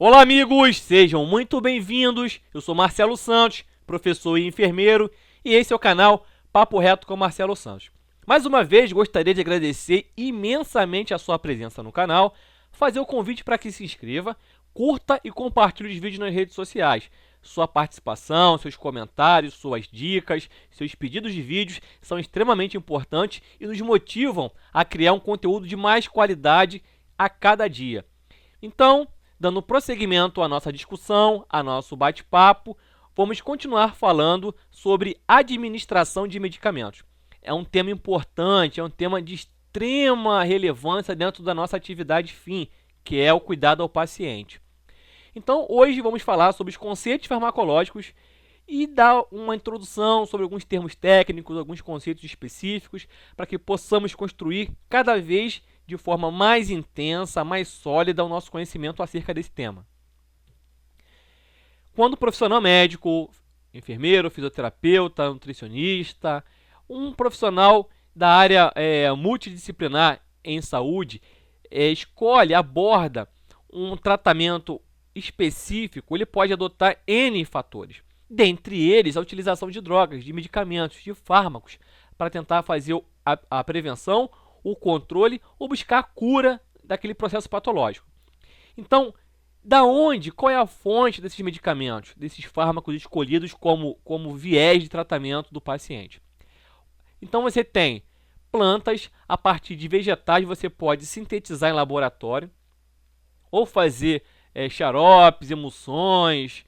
Olá, amigos! Sejam muito bem-vindos. Eu sou Marcelo Santos, professor e enfermeiro, e esse é o canal Papo Reto com Marcelo Santos. Mais uma vez, gostaria de agradecer imensamente a sua presença no canal, fazer o convite para que se inscreva, curta e compartilhe os vídeos nas redes sociais. Sua participação, seus comentários, suas dicas, seus pedidos de vídeos são extremamente importantes e nos motivam a criar um conteúdo de mais qualidade a cada dia. Então, dando prosseguimento à nossa discussão, a nosso bate-papo, vamos continuar falando sobre administração de medicamentos. É um tema importante, é um tema de extrema relevância dentro da nossa atividade fim, que é o cuidado ao paciente. Então, hoje vamos falar sobre os conceitos farmacológicos e dar uma introdução sobre alguns termos técnicos, alguns conceitos específicos, para que possamos construir cada vez de forma mais intensa, mais sólida o nosso conhecimento acerca desse tema. Quando o profissional médico, enfermeiro, fisioterapeuta, nutricionista, um profissional da área multidisciplinar em saúde escolhe, aborda um tratamento específico, ele pode adotar N fatores. Dentre eles, a utilização de drogas, de medicamentos, de fármacos, para tentar fazer a prevenção, o controle ou buscar a cura daquele processo patológico. Então, qual é a fonte desses medicamentos, desses fármacos escolhidos como viés de tratamento do paciente? Então, você tem plantas, a partir de vegetais você pode sintetizar em laboratório, ou fazer xaropes, emulsões,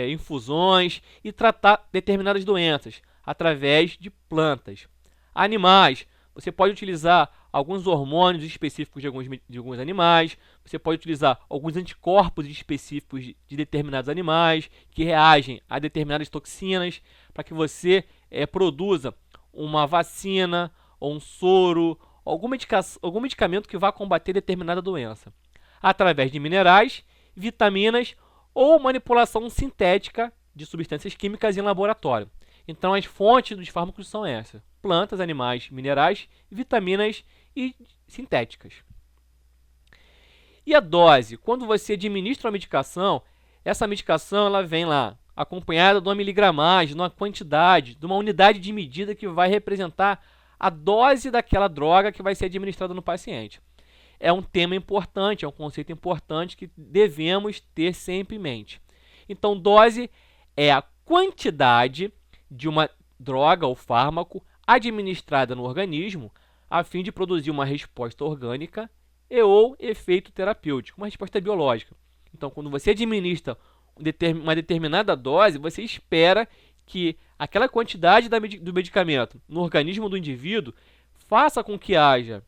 infusões e tratar determinadas doenças através de plantas. Animais, você pode utilizar alguns hormônios específicos de alguns animais, você pode utilizar alguns anticorpos específicos de determinados animais que reagem a determinadas toxinas para que você produza uma vacina ou um soro, algum medicamento que vá combater determinada doença. Através de minerais, vitaminas ou manipulação sintética de substâncias químicas em laboratório. Então, as fontes dos fármacos são essas: plantas, animais, minerais, vitaminas e sintéticas. E a dose? Quando você administra uma medicação, essa medicação ela vem lá acompanhada de uma miligramagem, de uma quantidade, de uma unidade de medida que vai representar a dose daquela droga que vai ser administrada no paciente. É um tema importante, é um conceito importante que devemos ter sempre em mente. Então, dose é a quantidade de uma droga ou fármaco administrada no organismo a fim de produzir uma resposta orgânica ou efeito terapêutico, uma resposta biológica. Então, quando você administra uma determinada dose, você espera que aquela quantidade do medicamento no organismo do indivíduo faça com que haja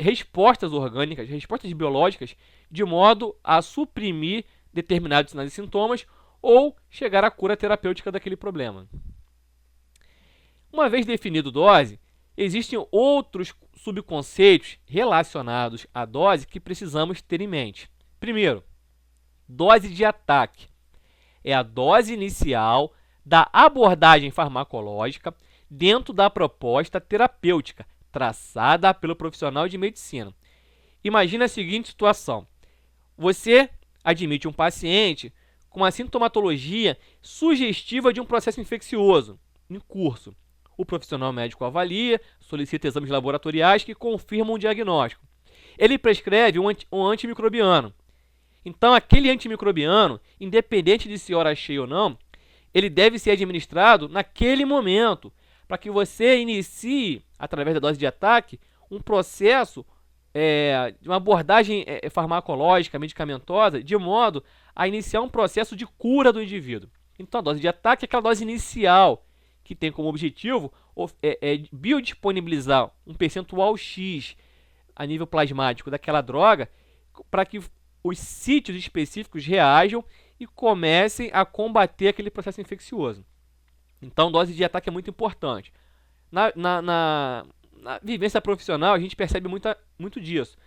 respostas orgânicas, respostas biológicas, de modo a suprimir determinados sinais e sintomas ou chegar à cura terapêutica daquele problema. Uma vez definido dose, existem outros subconceitos relacionados à dose que precisamos ter em mente. Primeiro, dose de ataque. É a dose inicial da abordagem farmacológica dentro da proposta terapêutica traçada pelo profissional de medicina. Imagina a seguinte situação: você admite um paciente com uma sintomatologia sugestiva de um processo infeccioso em curso. O profissional médico avalia, solicita exames laboratoriais que confirmam o diagnóstico. Ele prescreve um antimicrobiano. Então, aquele antimicrobiano, independente de se hora cheia ou não, ele deve ser administrado naquele momento, para que você inicie, através da dose de ataque, um processo de uma abordagem farmacológica, medicamentosa, de modo a iniciar um processo de cura do indivíduo. Então, a dose de ataque é aquela dose inicial, que tem como objetivo biodisponibilizar um percentual X a nível plasmático daquela droga, para que os sítios específicos reajam e comecem a combater aquele processo infeccioso. Então, dose de ataque é muito importante. Na vivência profissional, a gente percebe muito disso.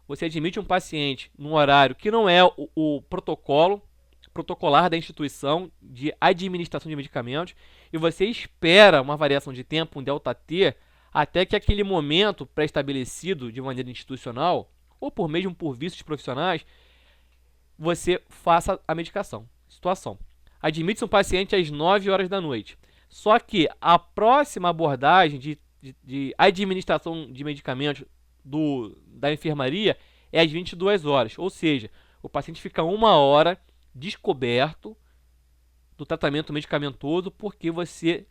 Você admite um paciente num horário que não é o protocolar da instituição de administração de medicamentos, e você espera uma variação de tempo, um delta T, até que aquele momento pré-estabelecido de maneira institucional, ou mesmo por vícios profissionais, você faça a medicação. Situação: admite-se um paciente às 9 horas da noite. Só que a próxima abordagem de administração de medicamentos da enfermaria é às 22 horas. Ou seja, o paciente fica 1 hora descoberto do tratamento medicamentoso porque você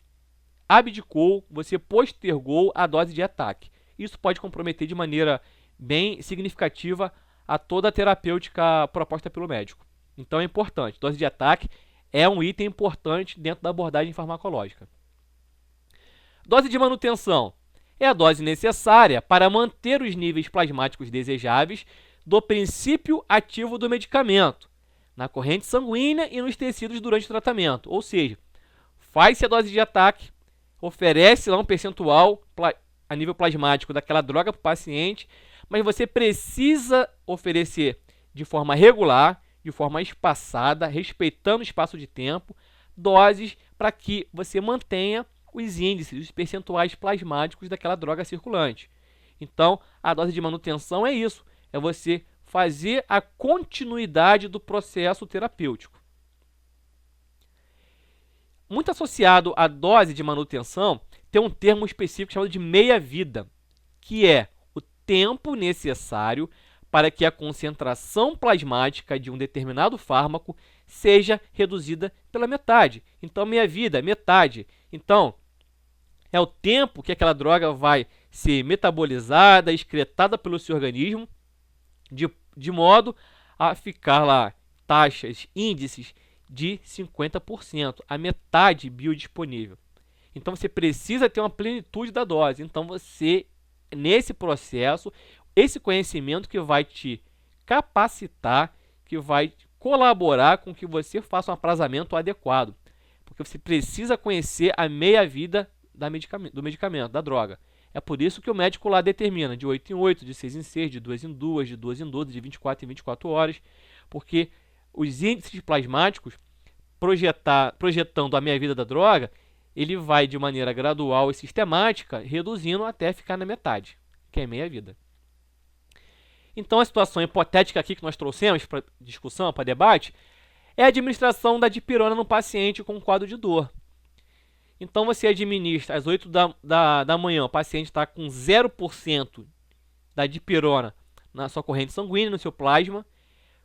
abdicou, você postergou a dose de ataque. Isso pode comprometer de maneira bem significativa a toda a terapêutica proposta pelo médico. Então é importante. Dose de ataque é um item importante dentro da abordagem farmacológica. Dose de manutenção é a dose necessária para manter os níveis plasmáticos desejáveis do princípio ativo do medicamento na corrente sanguínea e nos tecidos durante o tratamento. Ou seja, faz-se a dose de ataque, oferece lá um percentual a nível plasmático daquela droga para o paciente, mas você precisa oferecer de forma regular, de forma espaçada, respeitando o espaço de tempo, doses para que você mantenha os índices, os percentuais plasmáticos daquela droga circulante. Então, a dose de manutenção é isso, é você fazer a continuidade do processo terapêutico. Muito associado à dose de manutenção, tem um termo específico chamado de meia-vida, que é o tempo necessário para que a concentração plasmática de um determinado fármaco seja reduzida pela metade. Então, meia-vida, metade. Então, é o tempo que aquela droga vai ser metabolizada, excretada pelo seu organismo, de modo a ficar lá taxas, índices de 50%, a metade biodisponível. Então você precisa ter uma plenitude da dose. Então você, nesse processo, esse conhecimento que vai te capacitar, que vai colaborar com que você faça um aprazamento adequado. Porque você precisa conhecer a meia-vida do medicamento, da droga. É por isso que o médico lá determina de 8 em 8, de 6 em 6, de 2 em 2, de 2 em 12, de 24 em 24 horas, porque os índices plasmáticos, projetando a meia-vida da droga, ele vai de maneira gradual e sistemática, reduzindo até ficar na metade, que é meia-vida. Então, a situação hipotética aqui que nós trouxemos para discussão, para debate, é a administração da dipirona no paciente com quadro de dor. Então, você administra às 8 da manhã, o paciente está com 0% da dipirona na sua corrente sanguínea, no seu plasma.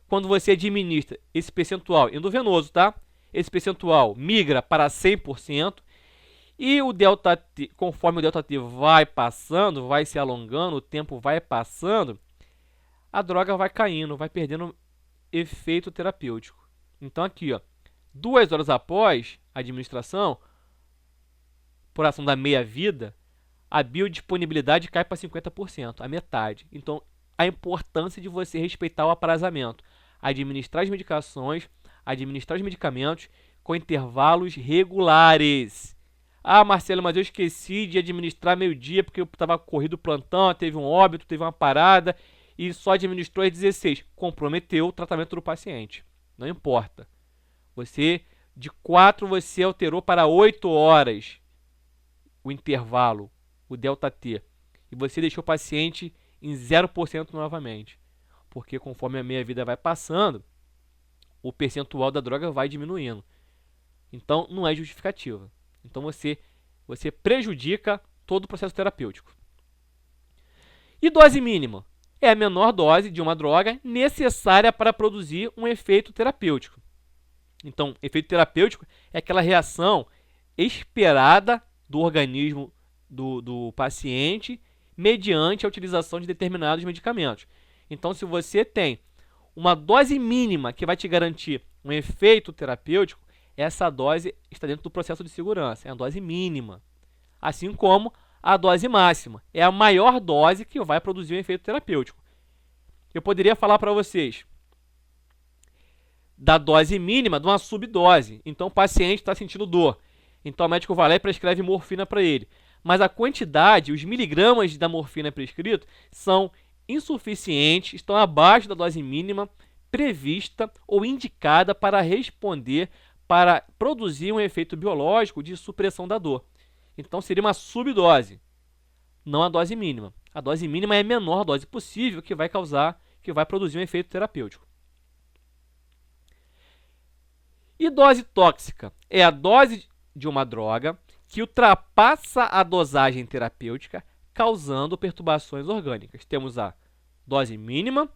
Quando você administra esse percentual endovenoso, tá? Esse percentual migra para 100%. E o delta T, conforme o delta T vai passando, vai se alongando, o tempo vai passando, a droga vai caindo, vai perdendo efeito terapêutico. Então aqui, ó, 2 horas após a administração, por ação da meia-vida, a biodisponibilidade cai para 50%, a metade. Então, a importância de você respeitar o aprazamento, administrar as medicações, administrar os medicamentos com intervalos regulares. Ah, Marcelo, mas eu esqueci de administrar meio-dia porque eu estava corrido plantão, teve um óbito, teve uma parada e só administrou às 16. Comprometeu o tratamento do paciente. Não importa. De 4 você alterou para 8 horas o intervalo, o delta T. E você deixou o paciente em 0% novamente. Porque conforme a meia-vida vai passando, o percentual da droga vai diminuindo. Então, não é justificativa. Então, você prejudica todo o processo terapêutico. E dose mínima? É a menor dose de uma droga necessária para produzir um efeito terapêutico. Então, efeito terapêutico é aquela reação esperada do organismo do paciente mediante a utilização de determinados medicamentos. Então, se você tem uma dose mínima que vai te garantir um efeito terapêutico, essa dose está dentro do processo de segurança, é a dose mínima. Assim como a dose máxima, é a maior dose que vai produzir um efeito terapêutico. Eu poderia falar para vocês da dose mínima de uma subdose. Então, o paciente está sentindo dor. Então, o médico vai lá e prescreve morfina para ele. Mas a quantidade, os miligramas da morfina prescrito, são insuficientes, estão abaixo da dose mínima prevista ou indicada para responder, para produzir um efeito biológico de supressão da dor. Então, seria uma subdose, não a dose mínima. A dose mínima é a menor dose possível que vai produzir um efeito terapêutico. E dose tóxica é a dose de uma droga que ultrapassa a dosagem terapêutica, causando perturbações orgânicas. Temos a dose mínima,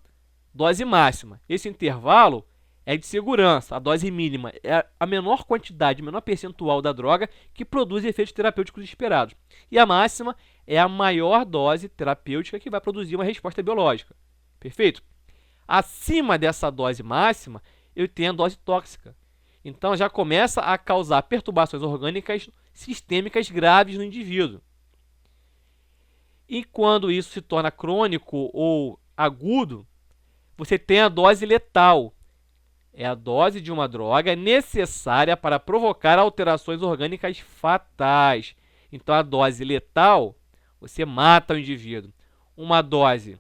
dose máxima. Esse intervalo é de segurança. A dose mínima é a menor quantidade, menor percentual da droga que produz efeitos terapêuticos esperados. E a máxima é a maior dose terapêutica que vai produzir uma resposta biológica. Perfeito? Acima dessa dose máxima, eu tenho a dose tóxica. Então já começa a causar perturbações orgânicas sistêmicas graves no indivíduo. E quando isso se torna crônico ou agudo, você tem a dose letal. É a dose de uma droga necessária para provocar alterações orgânicas fatais. Então a dose letal, você mata o indivíduo. Uma dose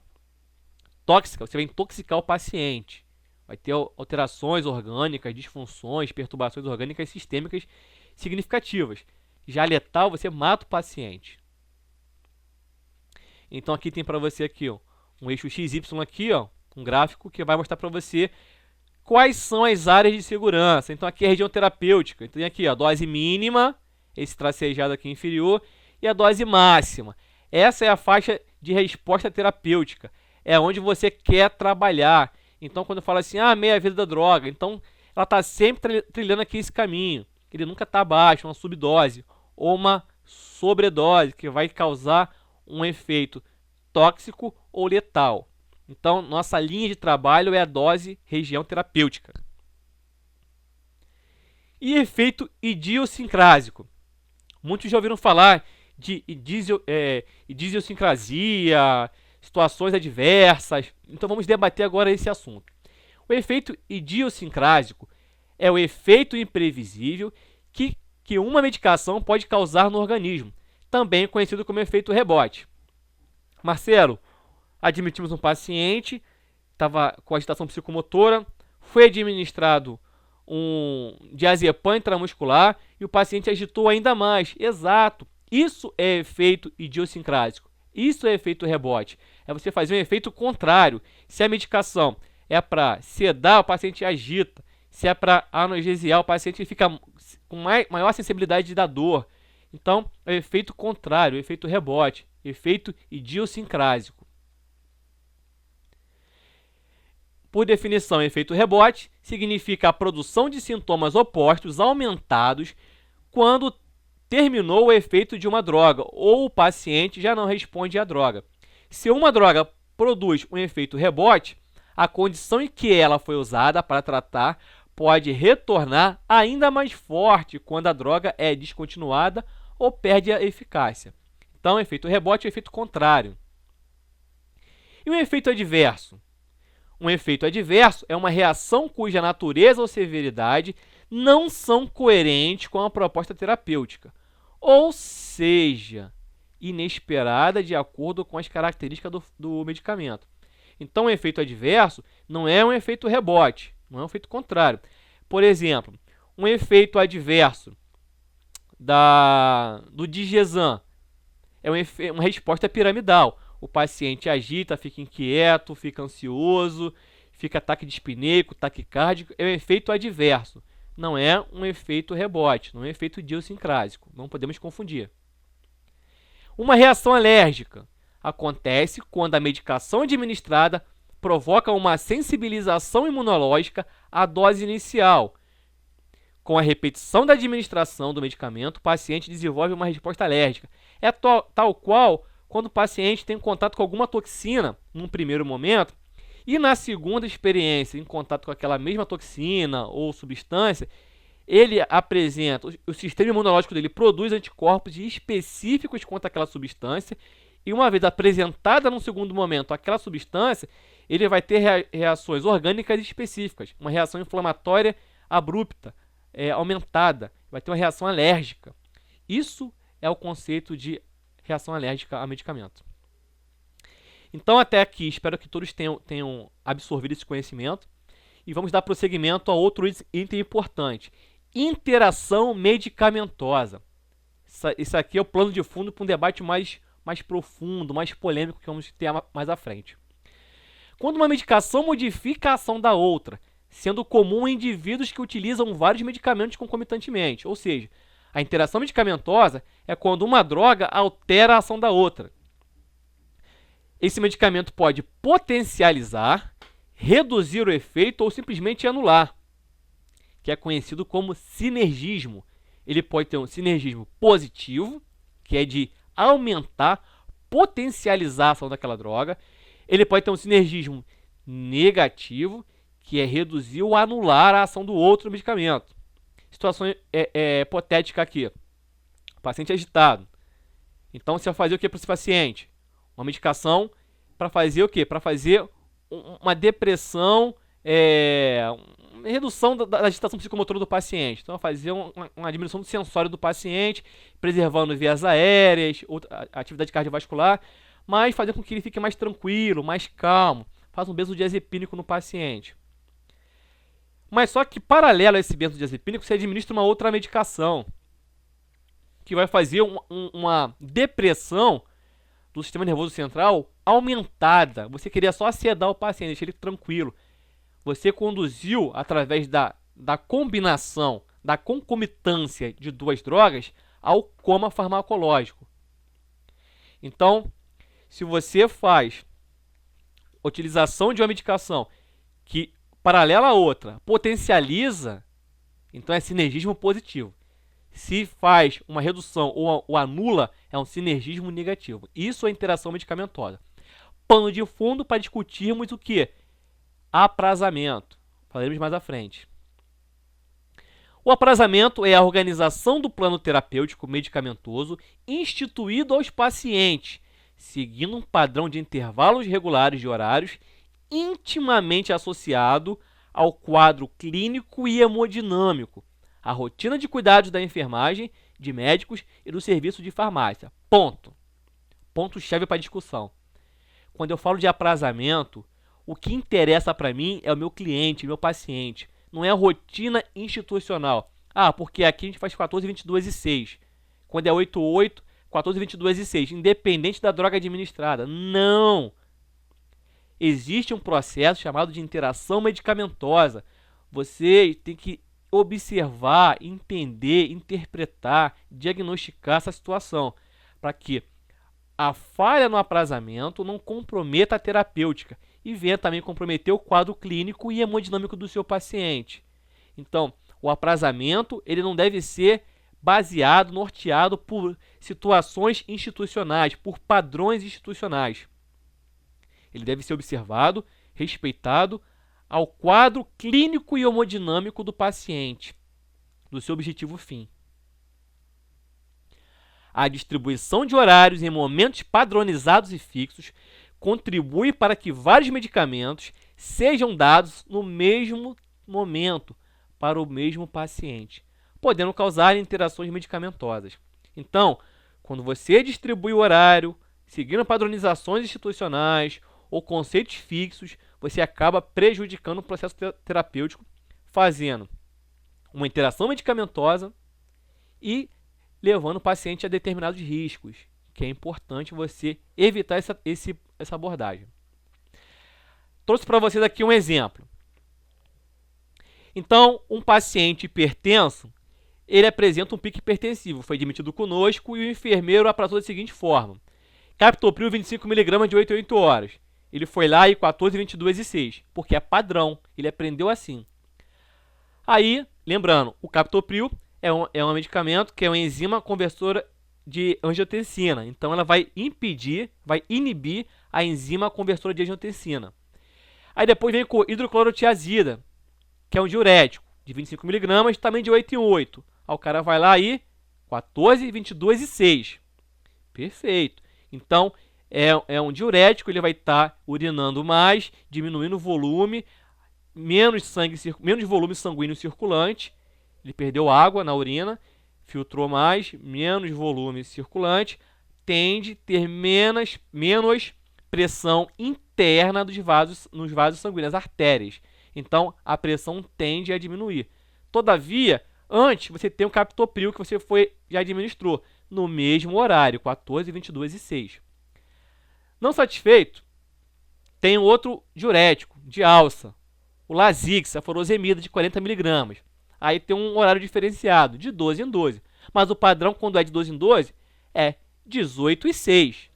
tóxica, você vai intoxicar o paciente. Vai ter alterações orgânicas, disfunções, perturbações orgânicas sistêmicas significativas. Já letal, você mata o paciente. Então aqui tem para você aqui, ó, um eixo XY aqui, ó, um gráfico que vai mostrar para você quais são as áreas de segurança. Então aqui é a região terapêutica. Então tem aqui, ó, a dose mínima, esse tracejado aqui inferior, e a dose máxima. Essa é a faixa de resposta terapêutica. É onde você quer trabalhar. Então quando fala assim, meia-vida da droga, então ela está sempre trilhando aqui esse caminho. Ele nunca está abaixo, uma subdose ou uma sobredose, que vai causar um efeito tóxico ou letal. Então, nossa linha de trabalho é a dose região terapêutica. E efeito idiosincrásico. Muitos já ouviram falar de idiosincrasia, situações adversas. Então, vamos debater agora esse assunto. O efeito idiosincrásico é o efeito imprevisível que uma medicação pode causar no organismo, também conhecido como efeito rebote. Marcelo, admitimos um paciente, estava com agitação psicomotora, foi administrado um diazepam intramuscular e o paciente agitou ainda mais. Exato, isso é efeito idiosincrásico, isso é efeito rebote. É você fazer um efeito contrário. Se a medicação é para sedar, o paciente agita. Se é para analgesiar, o paciente fica com maior sensibilidade da dor. Então, é o efeito contrário, o efeito rebote, efeito idiosincrásico. Por definição, efeito rebote significa a produção de sintomas opostos aumentados quando terminou o efeito de uma droga ou o paciente já não responde à droga. Se uma droga produz um efeito rebote, a condição em que ela foi usada para tratar pode retornar ainda mais forte quando a droga é descontinuada ou perde a eficácia. Então, efeito rebote é o efeito contrário. E o efeito adverso? Um efeito adverso é uma reação cuja natureza ou severidade não são coerentes com a proposta terapêutica, ou seja, inesperada de acordo com as características do medicamento. Então, o efeito adverso não é um efeito rebote, não é um efeito contrário. Por exemplo, um efeito adverso do Digesan é uma resposta piramidal. O paciente agita, fica inquieto, fica ansioso, fica taquidispneico, taquicárdico. É um efeito adverso. Não é um efeito rebote, não é um efeito idiosincrásico. Não podemos confundir. Uma reação alérgica acontece quando a medicação administrada provoca uma sensibilização imunológica à dose inicial. Com a repetição da administração do medicamento, o paciente desenvolve uma resposta alérgica. É tal qual quando o paciente tem contato com alguma toxina num primeiro momento e na segunda experiência, em contato com aquela mesma toxina ou substância, ele apresenta, o sistema imunológico dele produz anticorpos específicos contra aquela substância e uma vez apresentada num segundo momento aquela substância, ele vai ter reações orgânicas específicas, uma reação inflamatória abrupta, aumentada, vai ter uma reação alérgica. Isso é o conceito de reação alérgica a medicamento. Então, até aqui, espero que todos tenham absorvido esse conhecimento e vamos dar prosseguimento a outro item importante: interação medicamentosa. Isso aqui é o plano de fundo para um debate mais profundo, mais polêmico que vamos ter mais à frente. Quando uma medicação modifica a ação da outra, sendo comum em indivíduos que utilizam vários medicamentos concomitantemente. Ou seja, a interação medicamentosa é quando uma droga altera a ação da outra. Esse medicamento pode potencializar, reduzir o efeito ou simplesmente anular, que é conhecido como sinergismo. Ele pode ter um sinergismo positivo, que é de aumentar, potencializar a ação daquela droga. Ele pode ter um sinergismo negativo, que é reduzir ou anular a ação do outro medicamento. Situação hipotética aqui. O paciente é agitado. Então, você vai fazer o que para esse paciente? Uma medicação para fazer o quê? Para fazer uma depressão, uma redução da agitação psicomotora do paciente. Então, fazer uma diminuição do sensório do paciente, preservando vias aéreas, atividade cardiovascular, mas fazer com que ele fique mais tranquilo, mais calmo. Faz um benzodiazepínico no paciente. Mas só que, paralelo a esse benzodiazepínico, você administra uma outra medicação que vai fazer uma depressão do sistema nervoso central aumentada. Você queria só sedar o paciente, deixar ele tranquilo. Você conduziu, através da combinação, da concomitância de duas drogas, ao coma farmacológico. Então, se você faz utilização de uma medicação que, paralela a outra, potencializa, então é sinergismo positivo. Se faz uma redução ou anula, é um sinergismo negativo. Isso é interação medicamentosa. Pano de fundo para discutirmos o que? Aprazamento. Falaremos mais à frente. O aprazamento é a organização do plano terapêutico medicamentoso instituído aos pacientes, seguindo um padrão de intervalos regulares de horários intimamente associado ao quadro clínico e hemodinâmico, a rotina de cuidados da enfermagem, de médicos e do serviço de farmácia. Ponto. Ponto-chave para a discussão. Quando eu falo de aprazamento, o que interessa para mim é o meu cliente, meu paciente. Não é a rotina institucional. Ah, porque aqui a gente faz 14, 22 e 6. Quando é 8, 8, 14, 22 e 6. Independente da droga administrada. Não! Existe um processo chamado de interação medicamentosa. Você tem que observar, entender, interpretar, diagnosticar essa situação, para que a falha no aprazamento não comprometa a terapêutica e venha também comprometer o quadro clínico e hemodinâmico do seu paciente. Então, o aprazamento ele não deve ser baseado, norteado por situações institucionais, por padrões institucionais. Ele deve ser observado, respeitado ao quadro clínico e hemodinâmico do paciente, do seu objetivo fim. A distribuição de horários em momentos padronizados e fixos contribui para que vários medicamentos sejam dados no mesmo momento para o mesmo paciente, podendo causar interações medicamentosas. Então, quando você distribui o horário, seguindo padronizações institucionais ou conceitos fixos, você acaba prejudicando o processo terapêutico, fazendo uma interação medicamentosa e levando o paciente a determinados riscos, que é importante você evitar essa abordagem. Trouxe para vocês aqui um exemplo. Então, um paciente hipertenso, ele apresenta um pico hipertensivo, foi admitido conosco e o enfermeiro aprazou da seguinte forma: captopril 25 mg de 8 em 8 horas. Ele foi lá e 14, 22 e 6, porque é padrão, ele aprendeu assim. Aí, lembrando, o captopril é um medicamento que é uma enzima conversora de angiotensina. Então, ela vai inibir a enzima conversora de angiotensina. Aí depois vem com hidroclorotiazida, que é um diurético, de 25 mg, também de 8 em 8. Aí o cara vai lá e 14, 22 e 6. Perfeito. Então, é um diurético, ele vai estar urinando mais, diminuindo o volume, menos volume sanguíneo circulante. Ele perdeu água na urina, filtrou mais, menos volume circulante, tende a ter menos pressão interna nos vasos sanguíneos, as artérias. Então, a pressão tende a diminuir. Todavia, antes você tem um captopril que você já administrou no mesmo horário, 14, 22 e 6. Não satisfeito, tem outro diurético de alça, o Lasix, a furosemida de 40 mg. Aí tem um horário diferenciado, de 12 em 12. Mas o padrão, quando é de 12 em 12, é 18 e 6.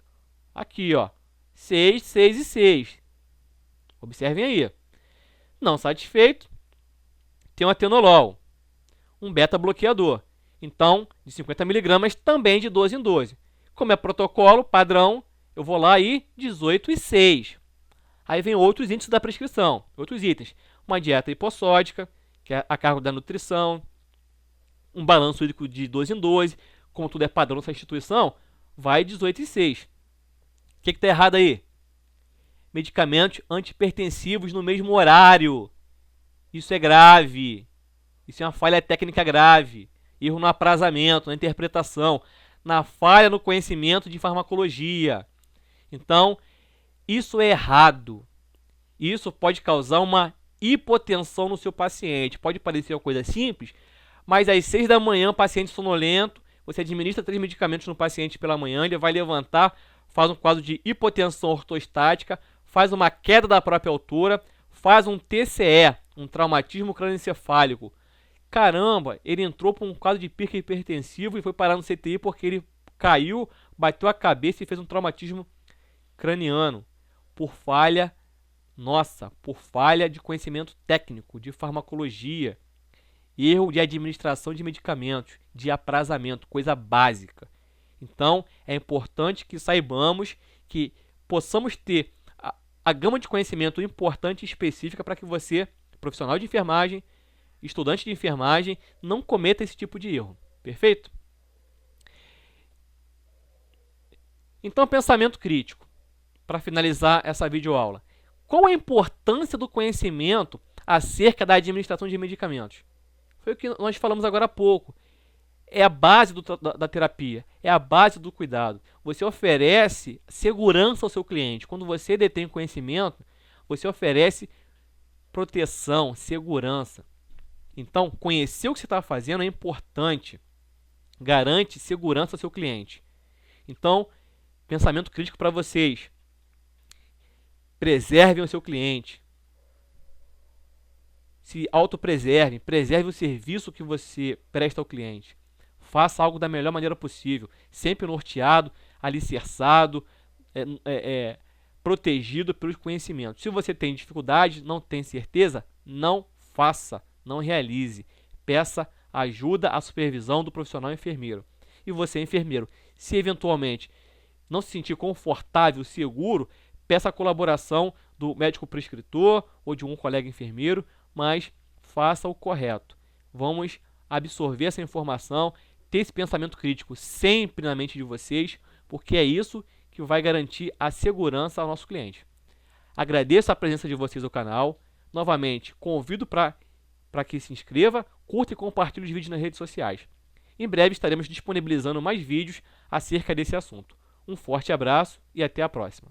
Aqui, ó. 6, 6 e 6. Observem aí. Não satisfeito, tem um atenolol, um beta-bloqueador. Então, de 50 mg, também de 12 em 12. Como é protocolo, padrão, eu vou lá e 18 e 6. Aí vem outros índices da prescrição, outros itens. Uma dieta hipossódica, que é a cargo da nutrição, um balanço hídrico de 12 em 12. Como tudo é padrão nessa instituição, vai 18 e 6. O que está errado aí? Medicamentos antihipertensivos no mesmo horário. Isso é grave. Isso é uma falha técnica grave. Erro no aprazamento, na interpretação, na falha no conhecimento de farmacologia. Então, isso é errado. Isso pode causar uma hipotensão no seu paciente. Pode parecer uma coisa simples, mas às 6 da manhã, paciente sonolento, você administra 3 medicamentos no paciente pela manhã, ele vai levantar, faz um quadro de hipotensão ortostática, faz uma queda da própria altura, faz um TCE, um traumatismo crânioencefálico. Caramba, ele entrou por um quadro de pico hipertensivo e foi parar no CTI porque ele caiu, bateu a cabeça e fez um traumatismo craniano por falha, por falha de conhecimento técnico, de farmacologia, erro de administração de medicamentos, de aprazamento, coisa básica. Então, é importante que saibamos, que possamos ter a gama de conhecimento importante e específica para que você, profissional de enfermagem, estudante de enfermagem, não cometa esse tipo de erro. Perfeito? Então, pensamento crítico, para finalizar essa videoaula. Qual a importância do conhecimento acerca da administração de medicamentos? Foi o que nós falamos agora há pouco. É a base da terapia, é a base do cuidado. Você oferece segurança ao seu cliente. Quando você detém conhecimento, você oferece proteção, segurança. Então, conhecer o que você está fazendo é importante. Garante segurança ao seu cliente. Então, pensamento crítico para vocês. Preservem o seu cliente. Se autopreservem. Preserve o serviço que você presta ao cliente. Faça algo da melhor maneira possível. Sempre norteado, alicerçado, protegido pelos conhecimentos. Se você tem dificuldade, não tem certeza, não faça. Não realize. Peça ajuda à supervisão do profissional enfermeiro. E você, enfermeiro, se eventualmente não se sentir confortável, seguro, peça a colaboração do médico prescritor ou de um colega enfermeiro, mas faça o correto. Vamos absorver essa informação, ter esse pensamento crítico sempre na mente de vocês, porque é isso que vai garantir a segurança ao nosso cliente. Agradeço a presença de vocês no canal. Novamente, convido para que se inscreva, curta e compartilhe os vídeos nas redes sociais. Em breve estaremos disponibilizando mais vídeos acerca desse assunto. Um forte abraço e até a próxima.